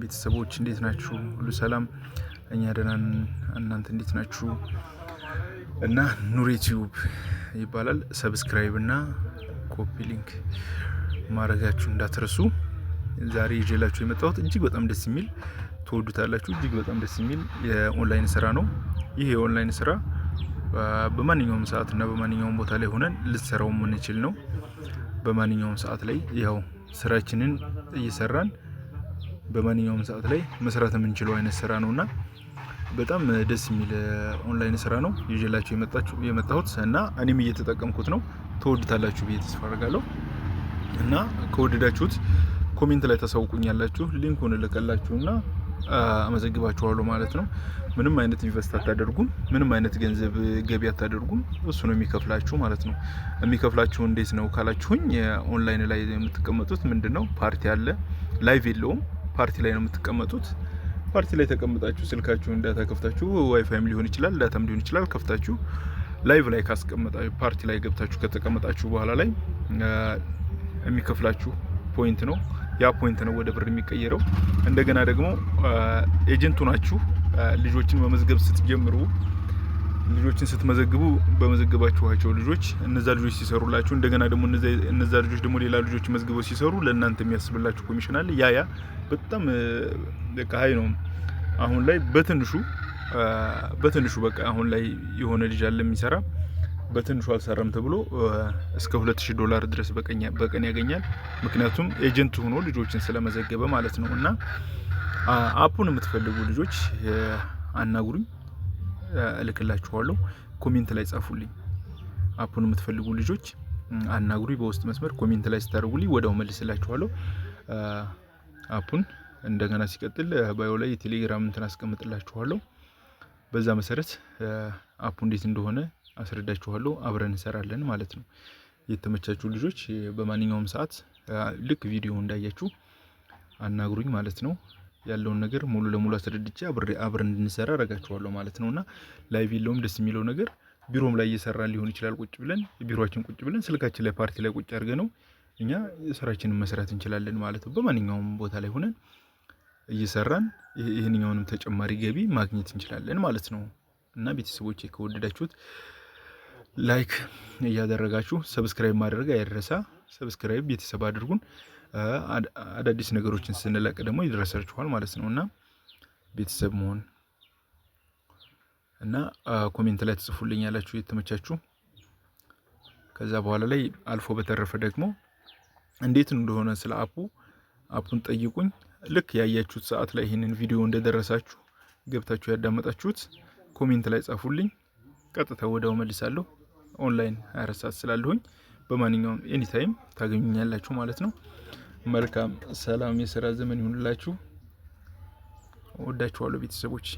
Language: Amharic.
ቤተሰቦች እንዴት ናችሁ? ሁሉ ሰላም? እኛ ደህና ነን። እናንተ እንዴት ናችሁ? እና ኑር ዩቲዩብ ይባላል። ሰብስክራይብ እና ኮፒ ሊንክ ማድረጋችሁ እንዳትረሱ። ዛሬ ይዤላችሁ የመጣሁት እጅግ በጣም ደስ የሚል ትወዱታላችሁ፣ እጅግ በጣም ደስ የሚል የኦንላይን ስራ ነው። ይህ የኦንላይን ስራ በማንኛውም ሰዓት እና በማንኛውም ቦታ ላይ ሆነን ልትሰራው የምንችል ነው። በማንኛውም ሰዓት ላይ ያው ስራችንን እየሰራን በማንኛውም ሰዓት ላይ መስራት የምንችለው አይነት ስራ ነውና በጣም ደስ የሚል ኦንላይን ስራ ነው ይዤላችሁ የመጣሁት እና እኔም እየተጠቀምኩት ነው። ትወዱታላችሁ ብዬ ተስፋ አደርጋለሁ እና ከወደዳችሁት ኮሜንት ላይ ታሳውቁኛላችሁ። ሊንኩን እልከላችሁና አመዘግባችኋለሁ ማለት ነው። ምንም አይነት ኢንቨስት አታደርጉም፣ ምንም አይነት ገንዘብ ገቢ አታደርጉም። እሱ ነው የሚከፍላችሁ ማለት ነው። የሚከፍላችሁ እንዴት ነው ካላችሁኝ፣ ኦንላይን ላይ የምትቀመጡት ምንድነው ፓርቲ አለ። ላይቭ የለውም፣ ፓርቲ ላይ ነው የምትቀመጡት። ፓርቲ ላይ ተቀምጣችሁ ስልካችሁን ዳታ ከፍታችሁ ዋይፋይም ሊሆን ይችላል ዳታም ሊሆን ይችላል ከፍታችሁ ላይቭ ላይ ካስቀመጣችሁ ፓርቲ ላይ ገብታችሁ ከተቀመጣችሁ በኋላ ላይ የሚከፍላችሁ ፖይንት ነው። ያ ፖይንት ነው ወደ ብር የሚቀየረው። እንደገና ደግሞ ኤጀንቱ ናችሁ። ልጆችን መመዝገብ ስትጀምሩ፣ ልጆችን ስትመዘግቡ በመዘገባችኋቸው ልጆች እነዛ ልጆች ሲሰሩላችሁ፣ እንደገና ደግሞ እነዛ ልጆች ደግሞ ሌላ ልጆች መዝግበው ሲሰሩ ለእናንተ የሚያስብላችሁ ኮሚሽን አለ። ያ በጣም በቃ ሀይ ነው። አሁን ላይ በትንሹ በቃ አሁን ላይ የሆነ ልጅ አለ የሚሰራ በትንሹ አልሰራም ተብሎ እስከ $2000 ድረስ በቀን ያገኛል። ምክንያቱም ኤጀንት ሆኖ ልጆችን ስለመዘገበ ማለት ነው። እና አፑን የምትፈልጉ ልጆች አናግሩኝ፣ እልክላችኋለሁ። ኮሜንት ላይ ጻፉልኝ። አፑን የምትፈልጉ ልጆች አናግሩኝ በውስጥ መስመር ኮሜንት ላይ ስታደርጉልኝ ወዲያው መልስላችኋለሁ አፑን። እንደገና ሲቀጥል ባዮ ላይ የቴሌግራም እንትን አስቀምጥላችኋለሁ። በዛ መሰረት አፑ እንዴት እንደሆነ አስረዳችኋለሁ። አብረን እንሰራለን ማለት ነው። የተመቻችሁ ልጆች በማንኛውም ሰዓት ልክ ቪዲዮ እንዳያችሁ አናግሩኝ ማለት ነው። ያለውን ነገር ሙሉ ለሙሉ አስረድቼ አብረን እንድንሰራ አረጋችኋለሁ ማለት ነውና ላይቭ የለውም። ደስ የሚለው ነገር ቢሮም ላይ እየሰራ ሊሆን ይችላል። ቁጭ ብለን ቢሮአችን ቁጭ ብለን ስልካችን ላይ ፓርቲ ላይ ቁጭ አድርገ ነው እኛ ስራችንን መስራት እንችላለን ማለት ነው። በማንኛውም ቦታ ላይ ሆነን እየሰራን ይህንኛውንም ተጨማሪ ገቢ ማግኘት እንችላለን ማለት ነው። እና ቤተሰቦቼ ከወደዳችሁት ላይክ እያደረጋችሁ ሰብስክራይብ ማድረግ አይረሳ። ሰብስክራይብ ቤተሰብ አድርጉን። አዳዲስ ነገሮችን ስንለቅ ደግሞ ይደርሳችኋል ማለት ነውና ቤተሰብ መሆን እና ኮሜንት ላይ ተጽፉልኝ ያላችሁ የተመቻችሁ። ከዛ በኋላ ላይ አልፎ በተረፈ ደግሞ እንዴት እንደሆነ ስለ አፑን ጠይቁኝ። ልክ ያያችሁት ሰዓት ላይ ይሄንን ቪዲዮ እንደደረሳችሁ ገብታችሁ ያዳመጣችሁት ኮሜንት ላይ ጻፉልኝ። ቀጥታ ወዲያው መልሳለሁ። ኦንላይን 24 ሰዓት ስላለሁኝ በማንኛውም ኤኒ ታይም ታገኙኛላችሁ ማለት ነው። መልካም ሰላም የሥራ ዘመን ይሁንላችሁ። ወዳችኋለሁ ቤተሰቦች።